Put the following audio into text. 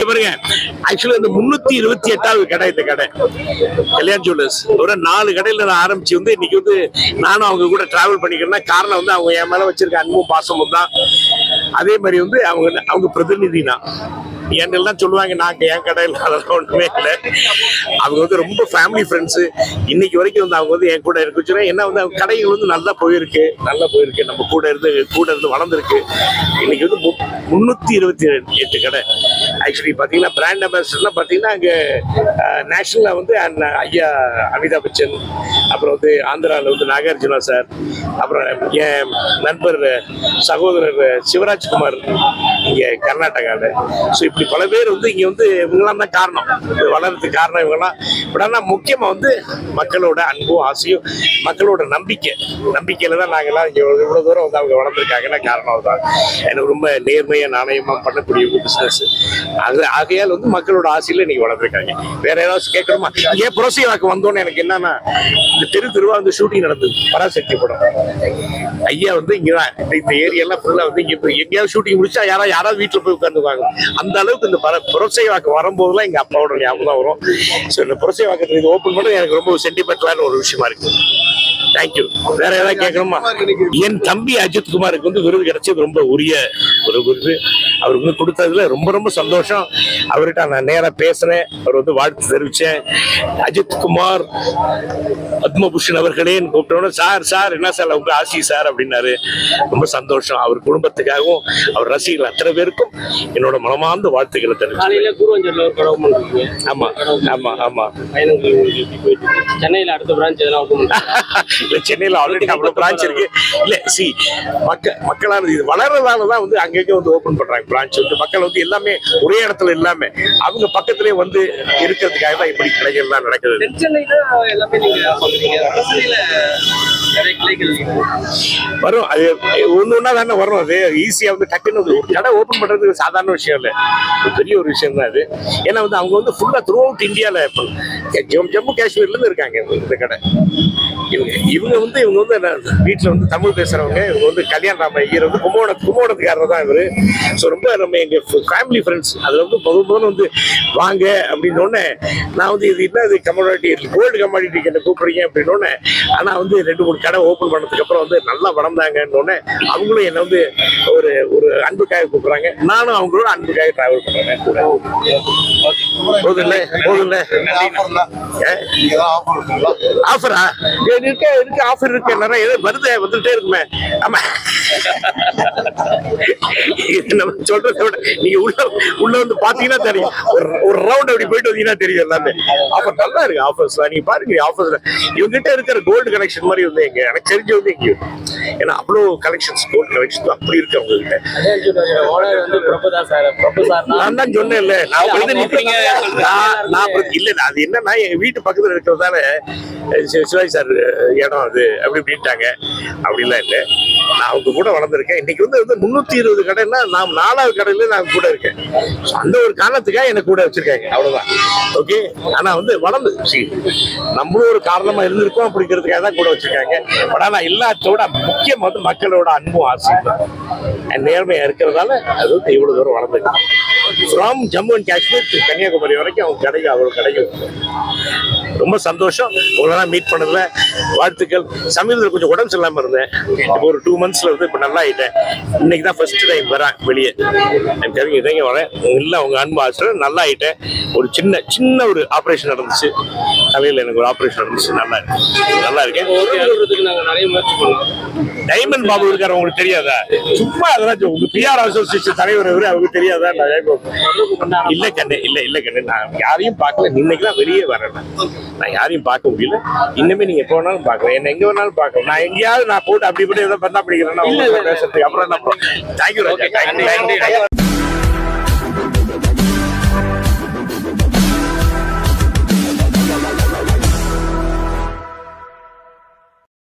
பாருங்க, ஆக்சுவலி இந்த 328வது கடை இந்த கடை கல்யாண் ஜுவல்லர்ஸ். ஒரு 4 கடையில நான் ஆரம்பிச்சு வந்து இன்னைக்கு வந்து நானும் அவங்க கூட டிராவல் பண்ணிக்கிறேன்னா காரணம் வந்து அவங்க என் மேல வச்சிருக்க அன்பும் பாசமும் தான். அதே மாதிரி வந்து அவங்க பிரதிநிதினா என்கிட்ட சொல்லுவாங்க, நாங்க என் கடையில் அதெல்லாம் ஒன்றுமே இல்லை. அவங்க வந்து ரொம்ப ஃபேமிலி ஃப்ரெண்ட்ஸு. இன்னைக்கு வரைக்கும் வந்து அவங்க வந்து என் கூட இருக்க வச்சுன்னா என்ன வந்து அவங்க கடைகள் வந்து நல்லா போயிருக்கு. நம்ம கூட இருந்து வளர்ந்துருக்கு. இன்னைக்கு வந்து 328 கடை. ஆக்சுவலி பார்த்தீங்கன்னா பிராண்ட் அம்பாசிடர்லாம் பார்த்தீங்கன்னா அங்கே நேஷனலில் வந்து ஐயா அமிதாப் பச்சன், அப்புறம் வந்து ஆந்திராவில் வந்து நாகார்ஜுனா சார், அப்புறம் என் நண்பர் சகோதரர் சிவராஜ்குமார் இங்கே கர்நாடகாவில். ஸோ இப்படி பல பேர் வந்து இங்கே வந்து இவங்கெல்லாம் தான் காரணம், வளர்றதுக்கு காரணம் இவங்கெல்லாம். பட் ஆனால் முக்கியமாக வந்து மக்களோட அன்பும் ஆசையும் மக்களோட நம்பிக்கையில் தான் நாங்கள்லாம் இங்கே இவ்வளோ தூரம் வந்து அவங்க வளர்ந்துருக்காங்கன்னா காரணம் தான். எனக்கு ரொம்ப நேர்மையாக நாணயமாக பண்ணக்கூடிய பிஸ்னஸ் அது. ஆகையால் வந்து மக்களோட ஆசையில் இன்னைக்கு வளர்ந்துருக்காங்க. வேற ஏதாவது கேட்கணுமா? ஏன் புரசைவாக்கு வந்தோன்னு எனக்கு என்னன்னா, இந்த தெருவா வந்து ஷூட்டிங் நடந்தது பராசக்தி படம். ஐயா வந்து இங்கதான் இந்த ஏரியாலாம் ஃபுல்லா வந்து இங்க எங்கேயாவது ஷூட்டிங் முடிச்சா யாராவது வீட்டுல போய் உட்காந்துவாங்க. அந்த அளவுக்கு இந்த புரசைவாக்கு வரும்போதுலாம் எங்க அப்பாவோட ஞாபகம் தான் வரும். ஸோ இந்த புரசைவாக்கத்தை இது ஓப்பன் பண்ணது எனக்கு ரொம்ப சென்டிமெண்டலான ஒரு விஷயமா இருக்கு. தேங்க்யூ. வேற ஏதாவது கேட்கணுமா? என் தம்பி அஜித் குமாருக்கு வந்து விருது கிடைச்சது ரொம்ப உரிய ஒரு விருது. அவருக்கு வந்து கொடுத்ததுல ரொம்ப ரொம்ப சந்தோஷம். அவர்கிட்ட நான் நேரா பேசுறேன். அவர் வந்து வாழ்த்து தெரிவிச்சேன். அஜித் குமார் பத்மபூஷன் அவர்களேன்னு கூப்பிட்டோன்னு, சார் என்ன சார் உங்க ஆசி சார் அப்படின்னாரு. ரொம்ப சந்தோஷம். அவர் குடும்பத்துக்காகவும் அவர் ரசிகர்கள் அத்தனை பேருக்கும் என்னோட மனமார்ந்த வாழ்த்துக்களை தெரிவிச்சேன். ஆமா ஆமா ஆமா. சென்னையில அடுத்த பிரான்ச் இல்ல, சென்னையில ஆல்ரெடி அவ்வளவு பிரான்ச் இருக்கு. இல்ல மக்களானது இது வளர்றதாலதான் வந்து அங்கங்க வந்து ஓபன் பண்றாங்க பிரான்ச். வந்து மக்கள் வந்து எல்லாமே ஒரே இடத்துல இல்லாம அவங்க பக்கத்திலே வந்து இருக்கிறதுக்காக தான் இப்படி கடைகள்லாம் நடக்குது. வரும் அது ஒண்ணு தானே வரும். அது ஈஸியா வந்து டக்குன்னு ஒரு கடை ஓபன் பண்றது சாதாரண விஷயம் இல்லை, பெரிய ஒரு விஷயம் தான் அது. ஏன்னா வந்து அவங்க வந்து ஃபுல்லா த்ரூ அவுட் இந்தியால ஜம்மு காஷ்மீர்ல இருந்து இருக்காங்க இந்த கடை. இவங்க வந்து வீட்டுல வந்து தமிழ் பேசுறவங்க. இவங்க வந்து கல்யாண ராம ஐயர் வந்து கும்போணத்துக்காரர் தான் இவரு. ஸோ ரொம்ப நம்ம எங்க ஃபேமிலி ஃப்ரெண்ட்ஸ். அதுல வந்து முதல்ல வந்து வாங்க அப்படின்னு நான் வந்து இது என்ன இது கமாடிட்டி கோல்டு கமாடிட்டி என்ன கூப்பிடுறீங்க அப்படின்னு. ஆனா வந்து 2-3 கடை ஓபன் பண்ணதுக்கு அப்புறம் வந்து நல்லா வளர்ந்தாங்கன்னு அவங்களும் என்ன வந்து ஒரு அன்புக்காக கூப்பிடுறாங்க. நானும் அவங்களோட அன்புக்காக டிராவல் பண்றேன் கூட. போதும் ஆஃபரா இருக்கு ஆஃபர் இருக்கு, நிறைய வருது வந்துட்டே இருக்குமே. ஆமா, நம்ம சொல்றதை விட நீங்க உள்ள வந்து பாத்தீங்கன்னா தெரியும். ஒரு ரவுண்ட் அப்படி போயிட்டு வந்தீங்கன்னா தெரியும் எல்லாமே. ஆஃபர் நல்லா இருக்கு. ஆஃபர்ஸ் நீங்க பாருங்க. ஆஃபர்ஸ்ல இவங்ககிட்ட இருக்கிற கோல்டு கலெக்ஷன் மாதிரி வந்து எனக்கு தெரிஞ்சு வந்து எங்க, ஏன்னா அவ்வளவு கலெக்ஷன்ஸ் கோல்டு கலெக்ஷன் அப்படி இருக்கு அவங்க கிட்ட. நான் தான் சொன்னேன் இல்ல, இல்ல அது என்னன்னா எங்க வீட்டு பக்கத்துல இருக்கிறதால சிவாஜி சார் இடம் அது அப்படி இப்படின்ட்டாங்க. அப்படிலாம் இல்லை, நான் அவங்க கூட வளர்ந்துருக்கேன். இன்னைக்கு வந்து 320 கடைன்னா நான் 4வது கடையில நான் கூட இருக்கேன். அந்த ஒரு காரணத்துக்காக எனக்கு கூட வச்சிருக்காங்க, அவ்வளவுதான். ஓகே, ஆனா வந்து வளர்ந்து நம்மளும் ஒரு காரணமா இருந்திருக்கோம் அப்படிங்கிறதுக்காக தான் கூட வச்சிருக்காங்க. பட் ஆனா எல்லாத்தோட முக்கியம் வந்து மக்களோட அன்பும் ஆசையும் நேர்மையா இருக்கிறதால அது வந்து இவ்வளவு தூரம் வளர்ந்துருக்கு. From Jammu and Kashmir to Kanyakumari வரைக்கும் அவங்க கடைகள் அவ்வளவு கடைகள். ரொம்ப சந்தோஷம் உங்களெல்லாம் மீட் பண்ணதுல. வாழ்த்துக்கள். சமீபத்தில் கொஞ்சம் உடம்பு சரியில்லாம இருந்தேன். இப்போ ஒரு 2 monthsல வந்து இப்போ நல்லா ஆயிட்டேன். இன்னைக்கு தான் ஃபர்ஸ்ட் டைம் வரேன் வெளியே. இதைங்க வரேன் இல்லை உங்க அன்பு ஆசிரியர் நல்லா ஆயிட்டேன். ஒரு சின்ன ஒரு ஆப்ரேஷன் நடந்துச்சு தலையில். எனக்கு ஒரு ஆப்ரேஷன் நடந்துச்சு. நல்லா இருக்கேன். டைமண்ட் பாபு இருக்காரு, உங்களுக்கு தெரியாதா? சும்மா அதெல்லாம் உங்க பிஆர் அசோசியேஷன் தலைவர் அவருக்கு தெரியாதா? இல்ல கண்ணு நான் யாரையும் பார்க்கல. இன்னைக்கு தான் வெளியே வரேன். நான் யாரையும் பார்க்க முடியல. இன்னுமே நீங்க எப்போ வேணாலும் பார்க்கலாம், என்ன எங்க வேணாலும் பார்க்கலாம். நான் எங்கேயாவது நான் போட்டு அப்படி ஏதோ பண்ணா பிடிக்கிறேன்னா பேசுறதுக்கு அப்புறம் தேங்க்யூ ராஜா.